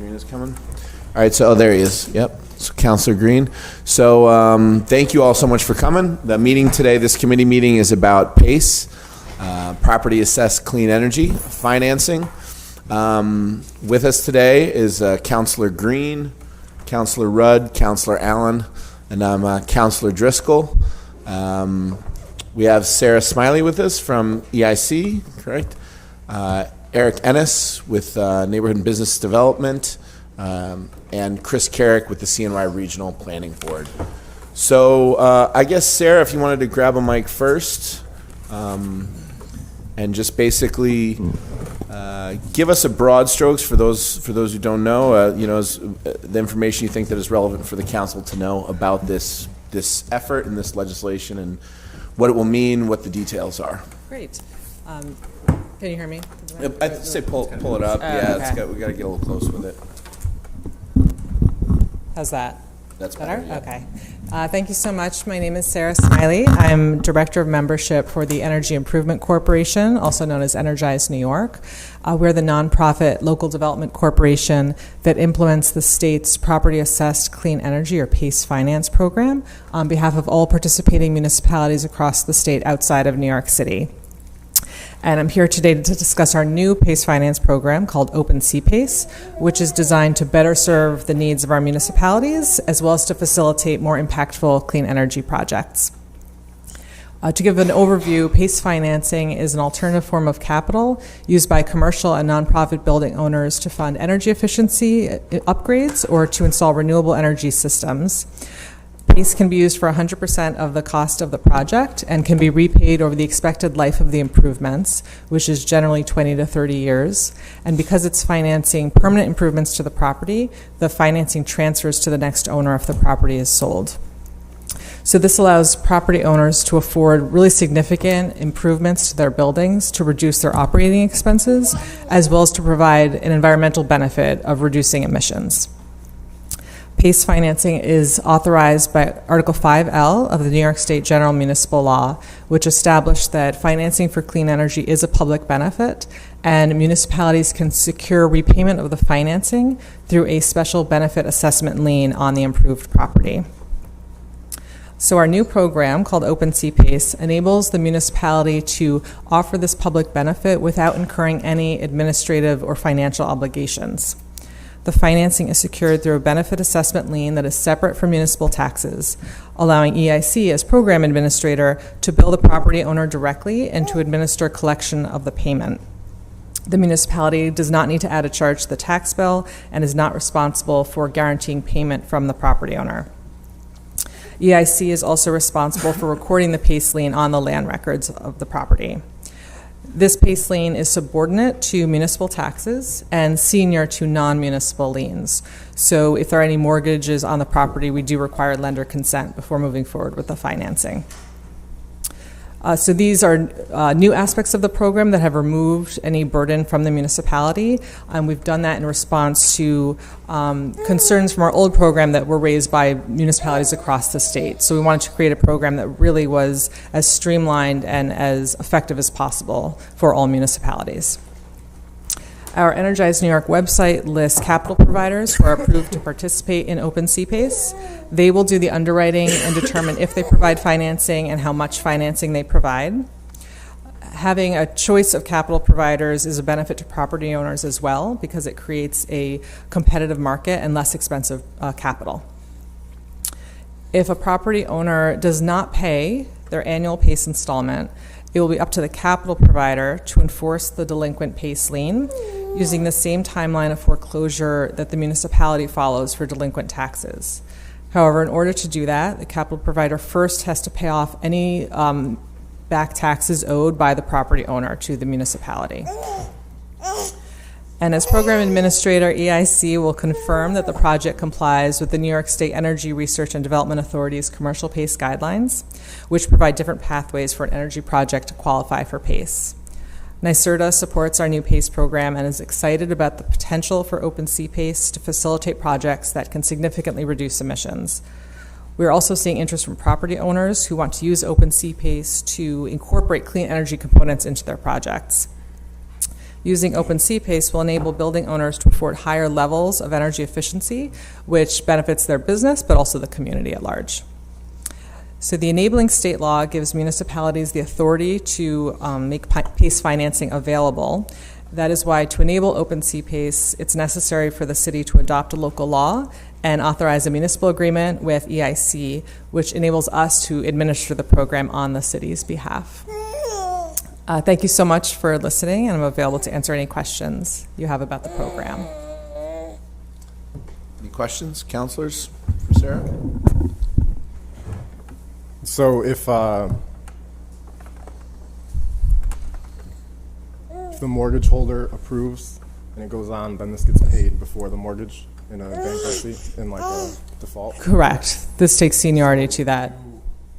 Green is coming. All right, so there he is. Yep, so Councilor Green. So thank you all so much for coming. The meeting today, this committee meeting, is about PACE, Property Assessed Clean Energy Financing. With us today is Councilor Green, Councilor Rudd, Councilor Allen, and I'm Councilor Driscoll. We have Sarah Smiley with us from EIC, correct? Eric Ennis with Neighborhood and Business Development, and Chris Carrick with the CNY Regional Planning Board. So I guess, Sarah, if you wanted to grab a mic first, and just basically give us a broad strokes for those who don't know, the information you think that is relevant for the council to know about this effort and this legislation and what it will mean, what the details are. Great. Can you hear me? I'd say pull it up. Okay. We got to get a little close with it. How's that? That's better. Yeah. Okay. Thank you so much. My name is Sarah Smiley. I'm Director of Membership for the Energy Improvement Corporation, also known as Energize New York. We're the nonprofit local development corporation that implements the state's Property Assessed Clean Energy, or PACE, finance program on behalf of all participating municipalities across the state outside of New York City. And I'm here today to discuss our new PACE finance program called Open CPACE, which is designed to better serve the needs of our municipalities, as well as to facilitate more impactful clean energy projects. To give an overview, PACE financing is an alternative form of capital used by commercial and nonprofit building owners to fund energy efficiency upgrades or to install renewable energy systems. PACE can be used for 100% of the cost of the project and can be repaid over the expected life of the improvements, which is generally 20 to 30 years. And because it's financing permanent improvements to the property, the financing transfers to the next owner if the property is sold. So this allows property owners to afford really significant improvements to their buildings to reduce their operating expenses, as well as to provide an environmental benefit of reducing emissions. PACE financing is authorized by Article 5L of the New York State General Municipal Law, which established that financing for clean energy is a public benefit, and municipalities can secure repayment of the financing through a special benefit assessment lien on the improved property. So our new program, called Open CPACE, enables the municipality to offer this public benefit without incurring any administrative or financial obligations. The financing is secured through a benefit assessment lien that is separate from municipal taxes, allowing EIC as program administrator to bill the property owner directly and to administer collection of the payment. The municipality does not need to add a charge to the tax bill and is not responsible for guaranteeing payment from the property owner. EIC is also responsible for recording the PACE lien on the land records of the property. This PACE lien is subordinate to municipal taxes and senior to non-municipal liens. So if there are any mortgages on the property, we do require lender consent before moving forward with the financing. So these are new aspects of the program that have removed any burden from the municipality. We've done that in response to concerns from our old program that were raised by municipalities across the state. So we wanted to create a program that really was as streamlined and as effective as possible for all municipalities. Our Energize New York website lists capital providers who are approved to participate in Open CPACE. They will do the underwriting and determine if they provide financing and how much financing they provide. Having a choice of capital providers is a benefit to property owners as well, because it creates a competitive market and less expensive capital. If a property owner does not pay their annual PACE installment, it will be up to the capital provider to enforce the delinquent PACE lien using the same timeline of foreclosure that the municipality follows for delinquent taxes. However, in order to do that, the capital provider first has to pay off any back taxes owed by the property owner to the municipality. And as program administrator, EIC will confirm that the project complies with the New York State Energy Research and Development Authority's commercial PACE guidelines, which provide different pathways for an energy project to qualify for PACE. NYSERDA supports our new PACE program and is excited about the potential for Open CPACE to facilitate projects that can significantly reduce emissions. We're also seeing interest from property owners who want to use Open CPACE to incorporate clean energy components into their projects. Using Open CPACE will enable building owners to afford higher levels of energy efficiency, which benefits their business, but also the community at large. So the enabling state law gives municipalities the authority to make PACE financing available. That is why to enable Open CPACE, it's necessary for the city to adopt a local law and authorize a municipal agreement with EIC, which enables us to administer the program on the city's behalf. Thank you so much for listening, and I'm available to answer any questions you have about the program. Any questions, councilors? For Sarah? So if the mortgage holder approves and it goes on, then this gets paid before the mortgage in a bankruptcy, in like a default? Correct. This takes seniority to that.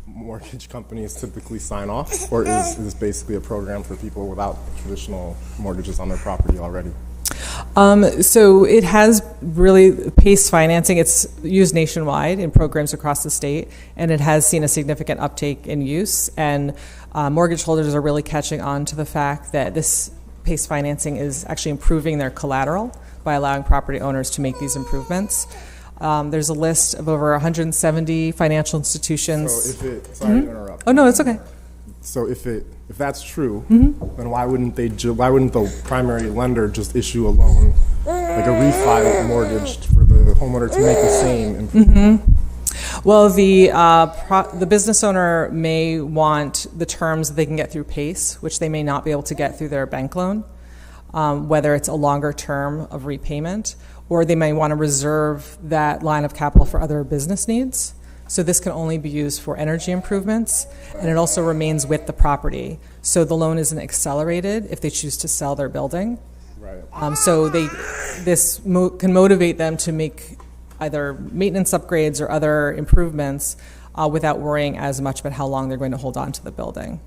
Mortgage companies typically sign off, or is this basically a program for people without traditional mortgages on their property already? So it has really PACE financing. It's used nationwide in programs across the state, and it has seen a significant uptake in use. And mortgage holders are really catching on to the fact that this PACE financing is actually improving their collateral by allowing property owners to make these improvements. There's a list of over 170 financial institutions. So if it, sorry to interrupt. Oh no, it's okay. So if that's true, then why wouldn't the primary lender just issue a loan, like a refi mortgage, for the homeowner to make the same improvement? Well, the business owner may want the terms that they can get through PACE, which they may not be able to get through their bank loan, whether it's a longer term of repayment, or they may want to reserve that line of capital for other business needs. So this can only be used for energy improvements, and it also remains with the property. So the loan isn't accelerated if they choose to sell their building. Right. So this can motivate them to make either maintenance upgrades or other improvements without worrying as much about how long they're going to hold on to the building.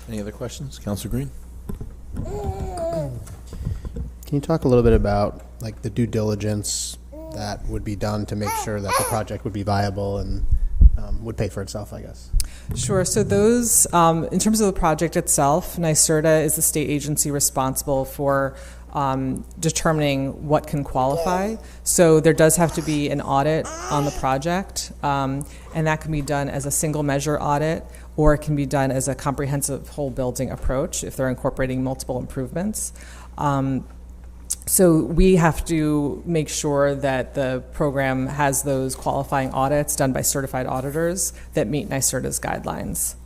Any other questions? Councilor Green? Can you talk a little bit about like the due diligence that would be done to make sure that the project would be viable and would pay for itself, I guess? Sure. So those, in terms of the project itself, NYSERDA is the state agency responsible for determining what can qualify. So there does have to be an audit on the project, and that can be done as a single measure audit, or it can be done as a comprehensive whole building approach if they're incorporating multiple improvements. So we have to make sure that the program has those qualifying audits done by certified auditors that meet NYSERDA's guidelines.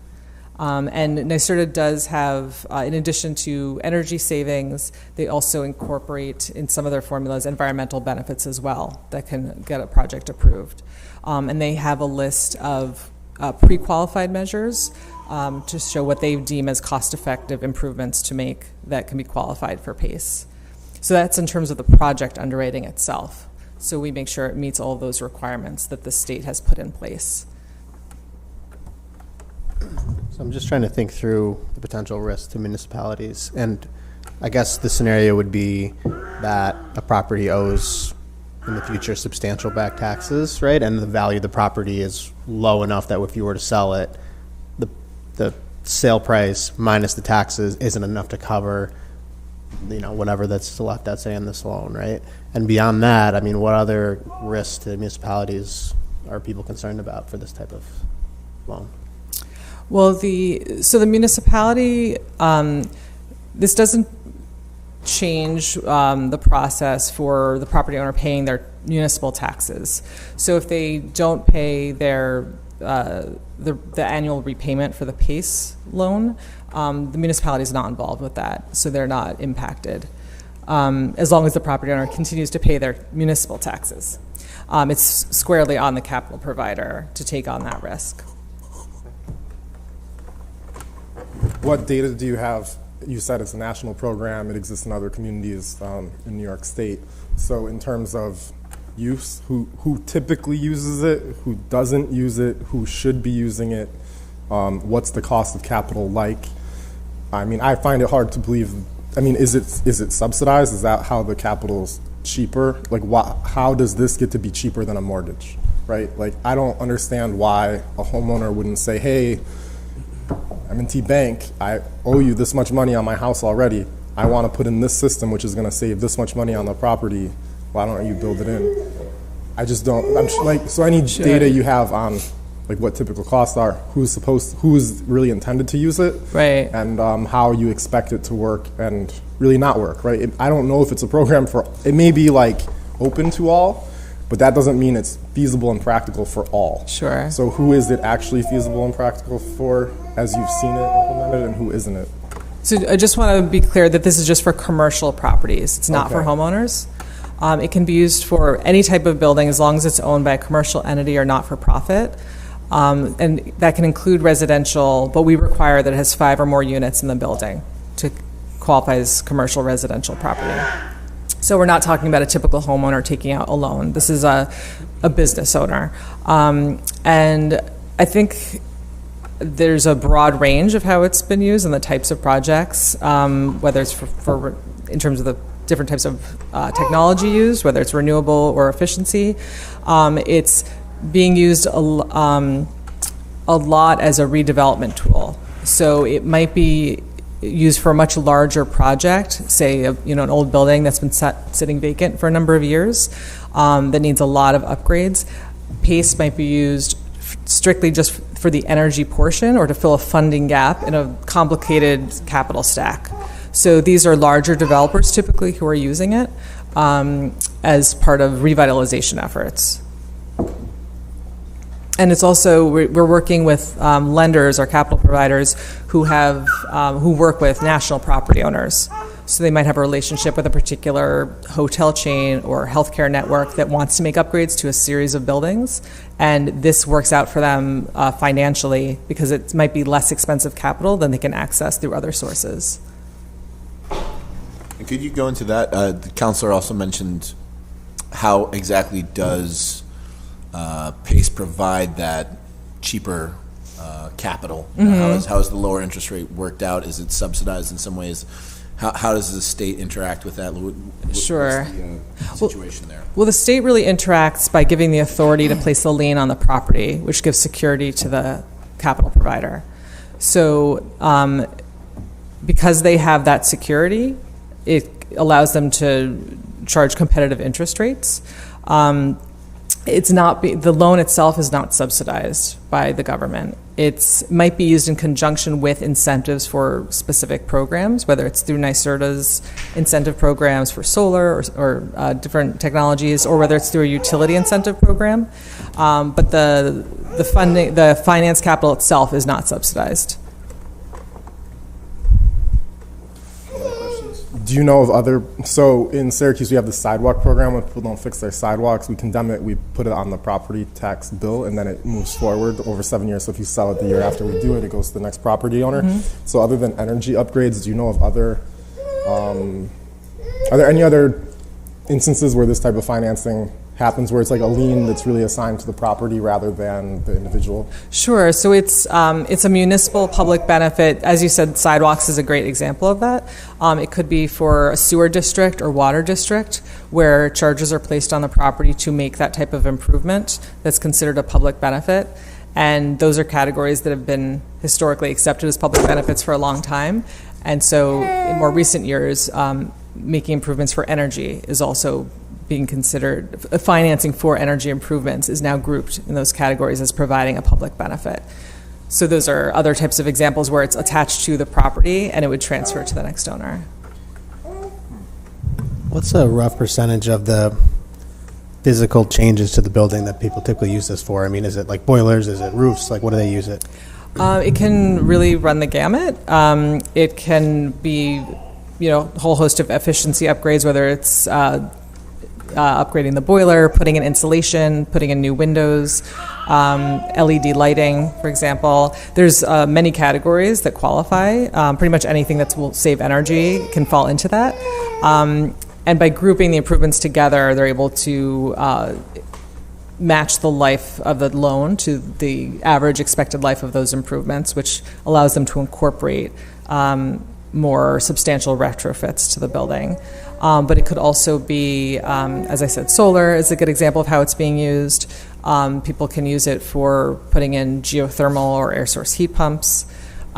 And NYSERDA does have, in addition to energy savings, they also incorporate in some of their formulas environmental benefits as well that can get a project approved. And they have a list of pre-qualified measures to show what they deem as cost-effective improvements to make that can be qualified for PACE. So that's in terms of the project underwriting itself. So we make sure it meets all of those requirements that the state has put in place. So I'm just trying to think through the potential risk to municipalities. And I guess the scenario would be that a property owes in the future substantial back taxes, right? And the value of the property is low enough that if you were to sell it, the sale price minus the taxes isn't enough to cover, you know, whatever that's left, let's say, in this loan, right? And beyond that, I mean, what other risks to municipalities are people concerned about for this type of loan? Well, so the municipality, this doesn't change the process for the property owner paying their municipal taxes. So if they don't pay their the annual repayment for the PACE loan, the municipality is not involved with that, so they're not impacted as long as the property owner continues to pay their municipal taxes. It's squarely on the capital provider to take on that risk. What data do you have? You said it's a national program. It exists in other communities in New York State. So in terms of use, who typically uses it, who doesn't use it, who should be using it, what's the cost of capital like? I mean, I find it hard to believe. I mean, is it subsidized? Is that how the capital's cheaper? Like, how does this get to be cheaper than a mortgage, right? Like, I don't understand why a homeowner wouldn't say, hey, M&T Bank, I owe you this much money on my house already. I want to put in this system, which is going to save this much money on the property. Why don't you build it in? I just don't. So any data you have on like what typical costs are, who's really intended to use it, Right. and how you expect it to work and really not work, right? I don't know if it's a program it may be like open to all, but that doesn't mean it's feasible and practical for all. Sure. So who is it actually feasible and practical for as you've seen it implemented, and who isn't it? So I just want to be clear that this is just for commercial properties. It's not for Okay. homeowners. It can be used for any type of building as long as it's owned by a commercial entity or not-for-profit. And that can include residential, but we require that it has 5 or more units in the building to qualify as commercial residential property. So we're not talking about a typical homeowner taking out a loan. This is a business owner. And I think there's a broad range of how it's been used and the types of projects, whether it's for in terms of the different types of technology used, whether it's renewable or efficiency. It's being used a lot as a redevelopment tool. So it might be used for a much larger project, say an old building that's been sitting vacant for a number of years that needs a lot of upgrades. PACE might be used strictly just for the energy portion or to fill a funding gap in a complicated capital stack. So these are larger developers typically who are using it as part of revitalization efforts. And it's also, we're working with lenders or capital providers who work with national property owners. So they might have a relationship with a particular hotel chain or healthcare network that wants to make upgrades to a series of buildings. And this works out for them financially because it might be less expensive capital than they can access through other sources. And could you go into that? The counselor also mentioned how exactly does PACE provide that cheaper capital? How is the lower interest rate worked out? Is it subsidized in some ways? How does the state interact with that? Sure. What's the situation there? Well, the state really interacts by giving the authority to place a lien on the property, which gives security to the capital provider. So because they have that security, it allows them to charge competitive interest rates. The loan itself is not subsidized by the government. It might be used in conjunction with incentives for specific programs, whether it's through NYSERDA's incentive programs for solar or different technologies, or whether it's through a utility incentive program. But the finance capital itself is not subsidized. Do you know of so in Syracuse we have the sidewalk program. When people don't fix their sidewalks, we condemn it, we put it on the property tax bill, and then it moves forward over 7 years. So if you sell it the year after we do it, it goes to the next property owner. So other than energy upgrades, do you know of are there any other instances where this type of financing happens, where it's like a lien that's really assigned to the property rather than the individual? Sure. So it's a municipal public benefit. As you said, sidewalks is a great example of that. It could be for a sewer district or water district where charges are placed on the property to make that type of improvement that's considered a public benefit. And those are categories that have been historically accepted as public benefits for a long time. And so in more recent years, making improvements for energy is also being considered. Financing for energy improvements is now grouped in those categories as providing a public benefit. So those are other types of examples where it's attached to the property and it would transfer to the next owner. What's a rough percentage of the physical changes to the building that people typically use this for? I mean, is it like boilers? Is it roofs? Like, what do they use it? It can really run the gamut. It can be, a whole host of efficiency upgrades, whether it's upgrading the boiler, putting in insulation, putting in new windows, LED lighting, for example. There's many categories that qualify. Pretty much anything that will save energy can fall into that. And by grouping the improvements together, they're able to match the life of the loan to the average expected life of those improvements, which allows them to incorporate more substantial retrofits to the building. But it could also be, as I said, solar is a good example of how it's being used. People can use it for putting in geothermal or air source heat pumps.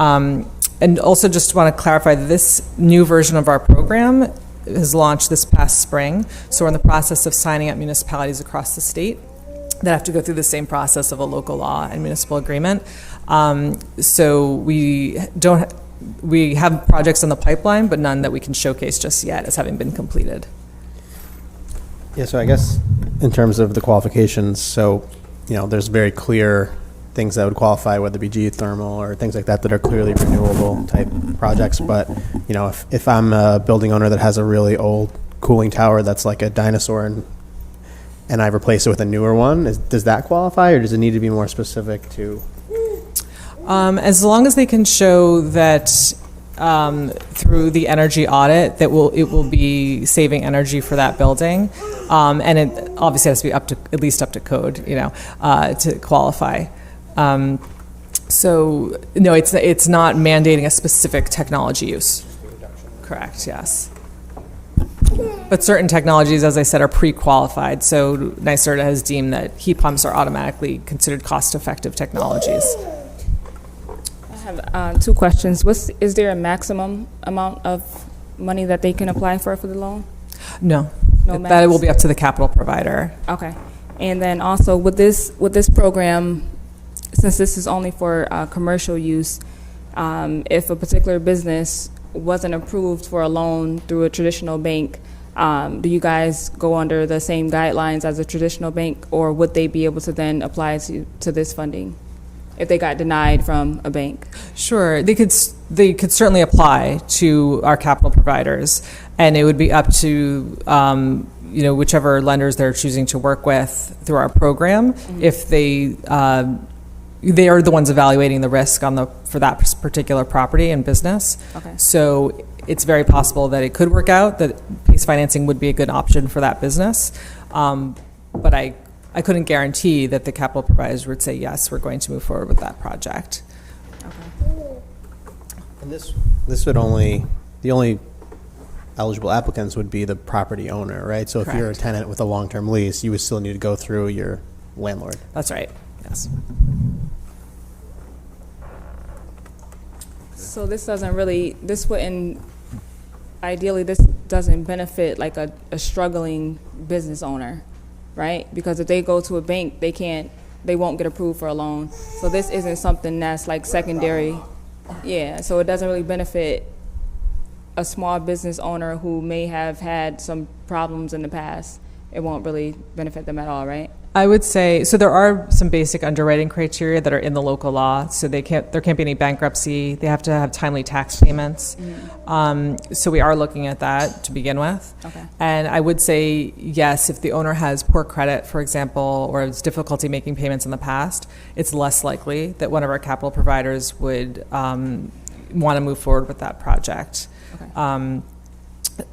And also just want to clarify, this new version of our program has launched this past spring. So we're in the process of signing up municipalities across the state that have to go through the same process of a local law and municipal agreement. So we have projects in the pipeline, but none that we can showcase just yet as having been completed. Yeah, so I guess in terms of the qualifications, so, there's very clear things that would qualify, whether it be geothermal or things like that are clearly renewable type projects. But, if I'm a building owner that has a really old cooling tower that's like a dinosaur and I replace it with a newer one, does that qualify, or does it need to be more specific to? As long as they can show that through the energy audit that it will be saving energy for that building, and it obviously has to be at least up to code, to qualify. So no, it's not mandating a specific technology use. Correct. Yes. But certain technologies, as I said, are pre-qualified. So NYSERDA has deemed that heat pumps are automatically considered cost-effective technologies. I have 2 questions. Is there a maximum amount of money that they can apply for the loan? No. No That max? will be up to the capital provider. Okay. And then also with this program, since this is only for commercial use, if a particular business wasn't approved for a loan through a traditional bank, do you guys go under the same guidelines as a traditional bank, or would they be able to then apply to this funding if they got denied from a bank? Sure, they could certainly apply to our capital providers, and it would be up to whichever lenders they're choosing to work with through our program. Mm-hmm. If they are the ones evaluating the risk for that particular property and business. Okay. So it's very possible that it could work out, that PACE financing would be a good option for that business. But I couldn't guarantee that the capital providers would say, yes, we're going to move forward with that project. Okay. And this would the only eligible applicants would be the property owner, right? So Correct. If you're a tenant with a long-term lease, you would still need to go through your landlord. That's right, yes. So this doesn't benefit like a struggling business owner, right? Because if they go to a bank, they won't get approved for a loan. So this isn't something that's like secondary. Yeah, so it doesn't really benefit a small business owner who may have had some problems in the past. It won't really benefit them at all, right? I would say, so there are some basic underwriting criteria that are in the local law. So there can't be any bankruptcy. They have to have timely tax payments. Mm-hmm. So we are looking at that to begin with. Okay. And I would say, yes, if the owner has poor credit, for example, or has difficulty making payments in the past, it's less likely that one of our capital providers would want to move forward with that project. Okay.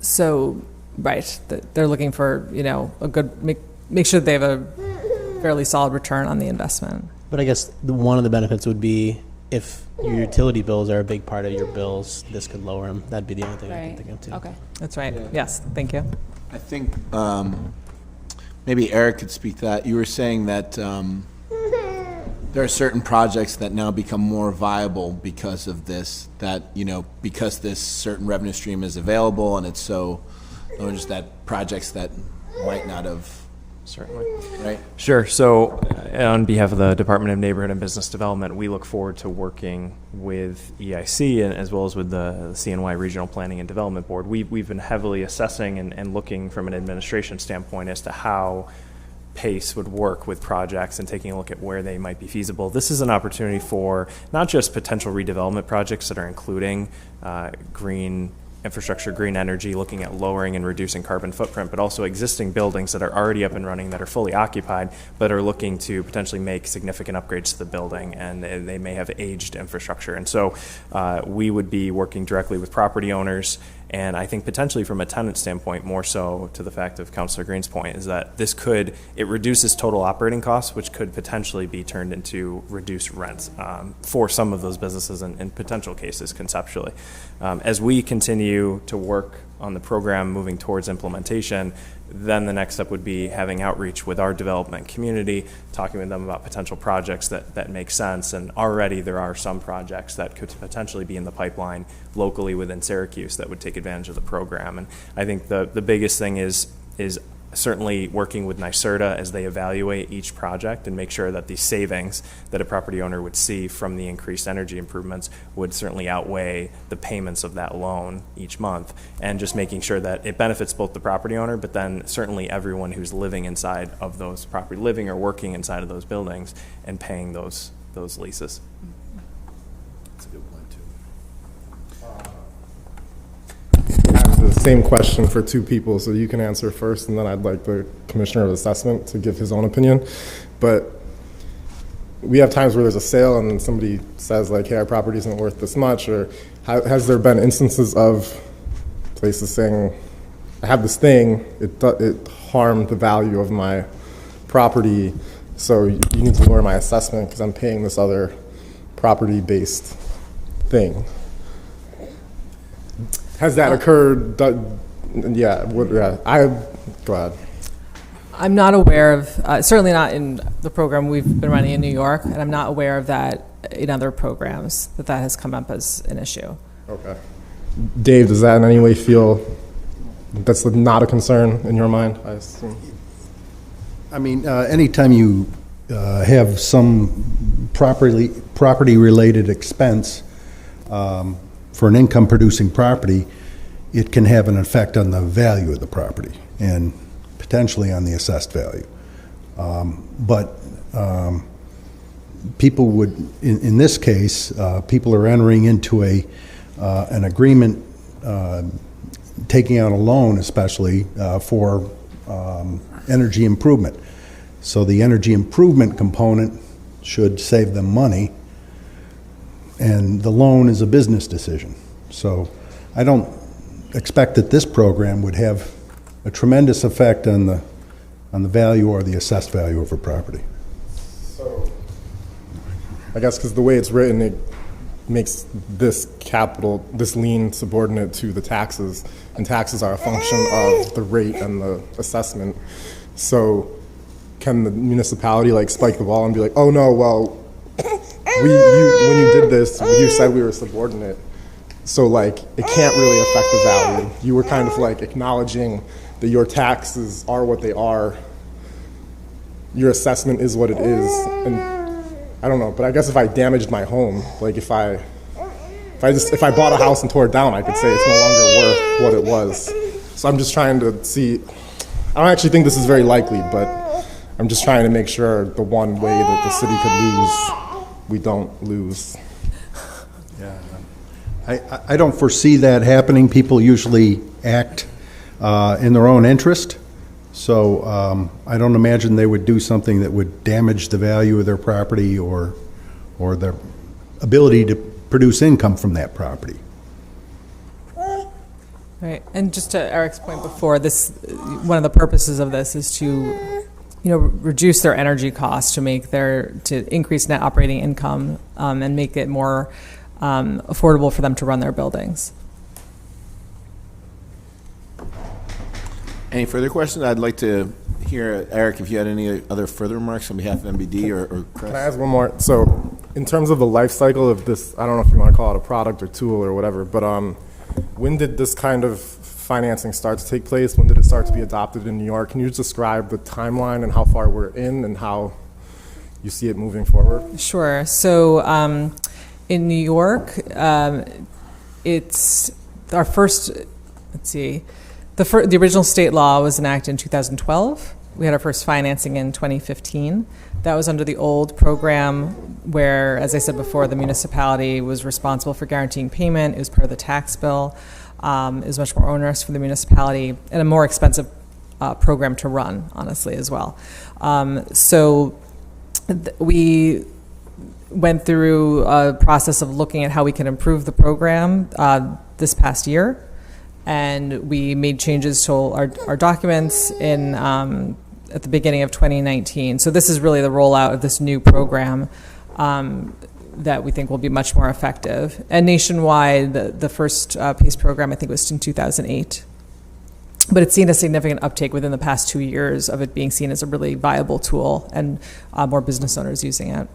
So, right, they're looking for, a good, make sure that they have a fairly solid return on the investment. But I guess one of the benefits would be if your utility bills are a big part of your bills, this could lower them. That'd be the only thing I can think of too. Okay. That's right. Yeah. Yes, thank you. I think maybe Eric could speak to that. You were saying that there are certain projects that now become more viable because of this, because this certain revenue stream is available, and it's so, just that projects that might not have. Certainly. Right. Sure. So on behalf of the Department of Neighborhood and Business Development, we look forward to working with EIC and as well as with the CNY Regional Planning and Development Board. We've been heavily assessing and looking from an administration standpoint as to how PACE would work with projects and taking a look at where they might be feasible. This is an opportunity for not just potential redevelopment projects that are including green infrastructure, green energy, looking at lowering and reducing carbon footprint, but also existing buildings that are already up and running, that are fully occupied, but are looking to potentially make significant upgrades to the building, and they may have aged infrastructure. And so we would be working directly with property owners, and I think potentially from a tenant standpoint, more so to the fact of Councilor Green's point, is that it reduces total operating costs, which could potentially be turned into reduced rents for some of those businesses in potential cases conceptually. As we continue to work on the program moving towards implementation, Then the next step would be having outreach with our development community, talking with them about potential projects that make sense. And already there are some projects that could potentially be in the pipeline locally within Syracuse that would take advantage of the program. And I think the biggest thing is certainly working with NYSERDA as they evaluate each project and make sure that the savings that a property owner would see from the increased energy improvements would certainly outweigh the payments of that loan each month, and just making sure that it benefits both the property owner, but then certainly everyone who's living inside of those property, living or working inside of those buildings and paying those leases. That's a good point too. I have the same question for two people, so you can answer first, and then I'd like the Commissioner of Assessment to give his own opinion. But we have times where there's a sale and somebody says like, hey, our property isn't worth this much, or has there been instances of places saying, I have this thing, it harmed the value of my property, so you need to lower my assessment because I'm paying this other property-based thing. Has that occurred? Go ahead. I'm not aware of, certainly not in the program we've been running in New York, and I'm not aware of that in other programs, that has come up as an issue. Okay. Dave, does that in any way feel that's not a concern in your mind, I assume? I mean, anytime you have some property-related expense for an income-producing property, it can have an effect on the value of the property and potentially on the assessed value. But people would, in this case, people are entering into an agreement, taking out a loan especially for energy improvement. So the energy improvement component should save them money, and the loan is a business decision. So I don't expect that this program would have a tremendous effect on the value or the assessed value of a property. So I guess because the way it's written, it makes this lien subordinate to the taxes, and taxes are a function of the rate and the assessment. So can the municipality like spike the ball and be like, oh no, well, when you did this, you said we were subordinate, so like it can't really affect the value. You were kind of like acknowledging that your taxes are what they are, your assessment is what it is, and I don't know, but I guess if I damaged my home, like if I bought a house and tore it down, I could say it's no longer worth what it was. So I'm just trying to see, I don't actually think this is very likely, but I'm just trying to make sure the one way that the city could lose, we don't lose. Yeah, I don't foresee that happening. People usually act in their own interest. So I don't imagine they would do something that would damage the value of their property or their ability to produce income from that property. Right, and just to Eric's point before, one of the purposes of this is to, reduce their energy costs to increase net operating income and make it more affordable for them to run their buildings. Any further questions? I'd like to hear, Eric, if you had any other further remarks on behalf of MBD or Chris. Can I ask one more? So in terms of the life cycle of this, I don't know if you want to call it a product or tool or whatever, but when did this kind of financing start to take place? When did it start to be adopted in New York? Can you just describe the timeline and how far we're in and how you see it moving forward? Sure. So in New York, it's our first, the original state law was enacted in 2012. We had our first financing in 2015. That was under the old program where, as I said before, the municipality was responsible for guaranteeing payment. It was part of the tax bill. It was much more onerous for the municipality and a more expensive program to run, honestly, as well. We went through a process of looking at how we can improve the program this past year. And we made changes to our documents at the beginning of 2019. So this is really the rollout of this new program that we think will be much more effective. And nationwide, the first PACE program, I think, was in 2008. But it's seen a significant uptake within the past 2 years of it being seen as a really viable tool, and more business owners using it.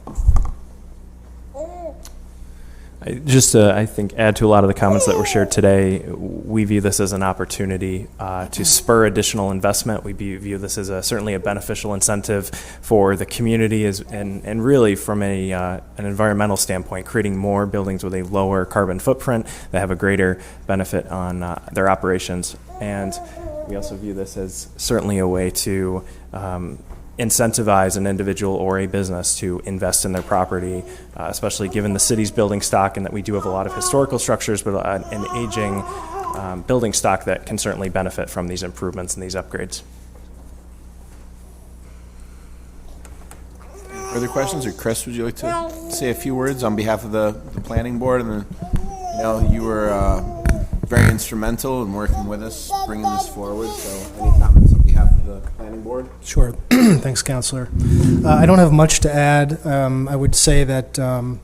I think, add to a lot of the comments that were shared today, we view this as an opportunity to spur additional investment. We view this as certainly a beneficial incentive for the community, and really from an environmental standpoint, creating more buildings with a lower carbon footprint that have a greater benefit on their operations. And we also view this as certainly a way to incentivize an individual or a business to invest in their property, especially given the city's building stock, and that we do have a lot of historical structures, but an aging building stock that can certainly benefit from these improvements and these upgrades. Further questions? Or Chris, would you like to say a few words on behalf of the planning board? And then, you were very instrumental in working with us, bringing this forward. So any comments on behalf of the planning board? Sure. Thanks, Councilor. I don't have much to add. I would say that the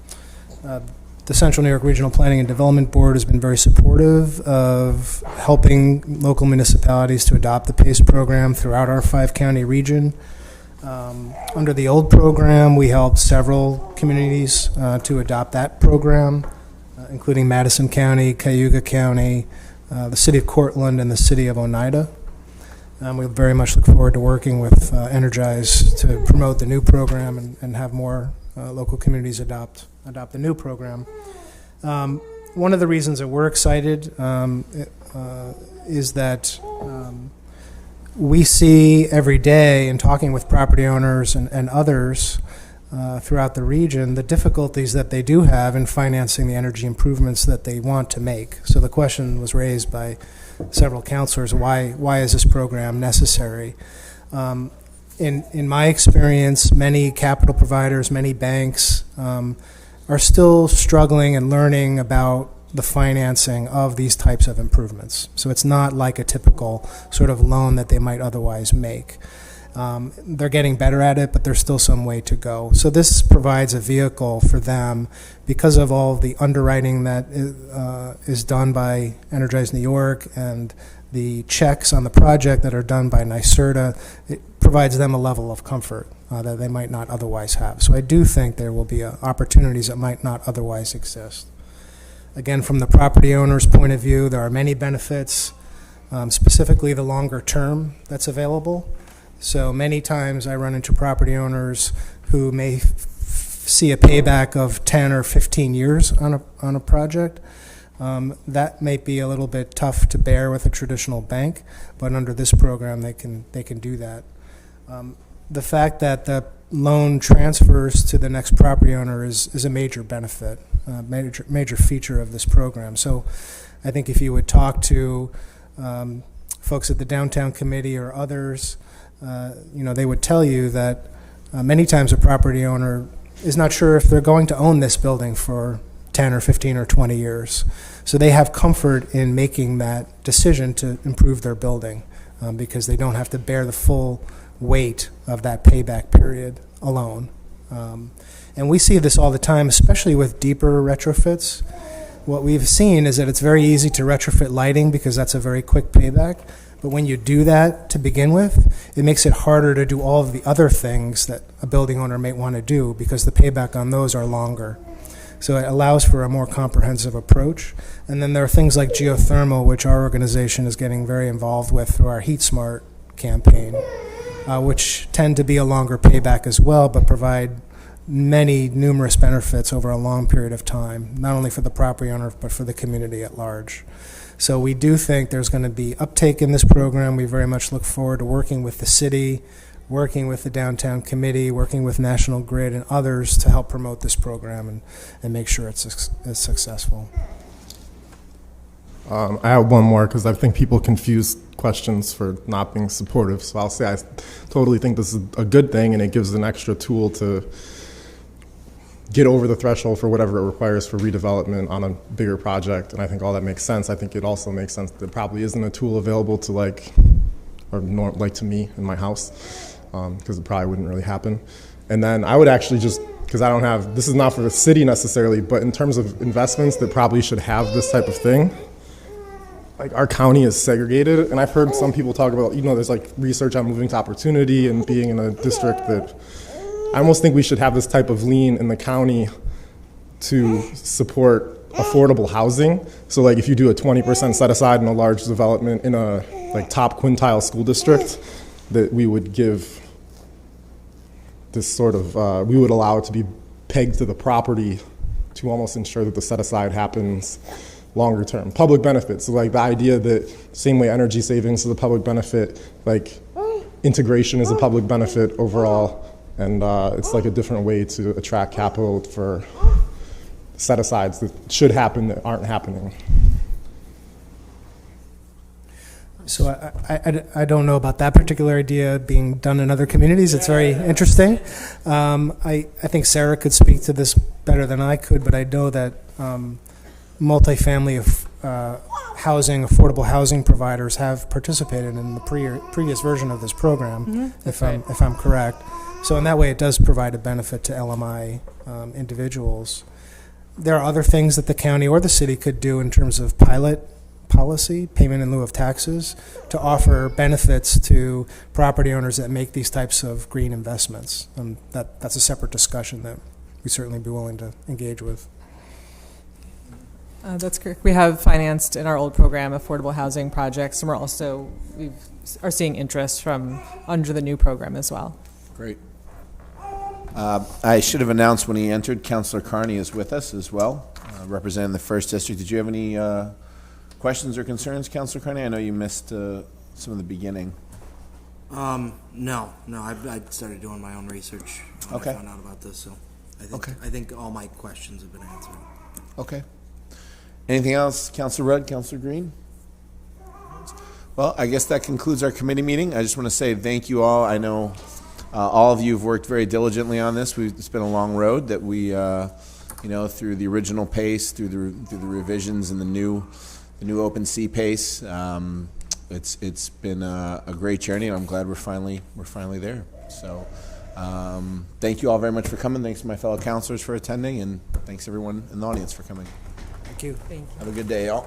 Central New York Regional Planning and Development Board has been very supportive of helping local municipalities to adopt the PACE program throughout our 5-county region. Under the old program, we helped several communities to adopt that program, including Madison County, Cayuga County, the City of Cortland, and the City of Oneida. We very much look forward to working with Energize to promote the new program and have more local communities adopt the new program. One of the reasons that we're excited is that we see every day in talking with property owners and others throughout the region the difficulties that they do have in financing the energy improvements that they want to make. So the question was raised by several councilors, why is this program necessary? In my experience, many capital providers, many banks are still struggling and learning about the financing of these types of improvements. So it's not like a typical sort of loan that they might otherwise make. They're getting better at it, but there's still some way to go. So this provides a vehicle for them because of all the underwriting that is done by Energize New York and the checks on the project that are done by NYSERDA. It provides them a level of comfort that they might not otherwise have. So I do think there will be opportunities that might not otherwise exist. Again, from the property owner's point of view, there are many benefits, specifically the longer term that's available. So many times I run into property owners who may see a payback of 10 or 15 years on a project. That may be a little bit tough to bear with a traditional bank, but under this program they can do that. The fact that the loan transfers to the next property owner is a major benefit, major feature of this program. So I think if you would talk to folks at the Downtown Committee or others, they would tell you that many times a property owner is not sure if they're going to own this building for 10 or 15 or 20 years. So they have comfort in making that decision to improve their building because they don't have to bear the full weight of that payback period alone. And we see this all the time, especially with deeper retrofits. What we've seen is that it's very easy to retrofit lighting because that's a very quick payback. But when you do that to begin with, it makes it harder to do all of the other things that a building owner may want to do because the payback on those are longer. So it allows for a more comprehensive approach. And then there are things like geothermal, which our organization is getting very involved with through our Heat Smart campaign, which tend to be a longer payback as well, but provide numerous benefits over a long period of time, not only for the property owner, but for the community at large. So we do think there's going to be uptake in this program. We very much look forward to working with the city, working with the Downtown Committee, working with National Grid and others to help promote this program and make sure it's successful. I have one more because I think people confuse questions for not being supportive. So I'll say I totally think this is a good thing, and it gives an extra tool to get over the threshold for whatever it requires for redevelopment on a bigger project. And I think all that makes sense. I think it also makes sense that there probably isn't a tool available to to me in my house, because it probably wouldn't really happen. And then I would actually just, because I don't have, this is not for the city necessarily, but in terms of investments that probably should have this type of thing, like our county is segregated, and I've heard some people talk about, there's like research on moving to opportunity and being in a district that I almost think we should have this type of lean in the county to support affordable housing. So like if you do a 20% set aside in a large development in a like top quintile school district, that we would give this sort of, we would allow it to be pegged to the property to almost ensure that the set aside happens longer term. Public benefits, so like the idea that same way energy savings is a public benefit, like integration is a public benefit overall, and it's like a different way to attract capital for set asides that should happen that aren't happening. So I don't know about that particular idea being done in other communities. It's very interesting. I think Sarah could speak to this better than I could, but I know that multifamily housing, affordable housing providers have participated in the previous version of this program, if I'm correct. So in that way, it does provide a benefit to LMI individuals. There are other things that the county or the city could do in terms of pilot policy, payment in lieu of taxes, to offer benefits to property owners that make these types of green investments. That's a separate discussion that we certainly be willing to engage with. That's correct. We have financed in our old program affordable housing projects, and we are seeing interest from under the new program as well. Great. I should have announced when he entered, Councilor Carney is with us as well, representing the 1st District. Did you have any questions or concerns, Councilor Carney? I know you missed some of the beginning. No. I started doing my own research when I found out about this, so I think all my questions have been answered. Okay. Anything else, Councilor Rudd, Councilor Green? Well, I guess that concludes our committee meeting. I just want to say thank you all. I know all of you have worked very diligently on this. It's been a long road that we, through the original pace, through the revisions and the new open sea pace. It's been a great journey, and I'm glad we're finally there. So thank you all very much for coming. Thanks to my fellow councilors for attending, and thanks everyone in the audience for coming. Thank you. Have a good day, y'all.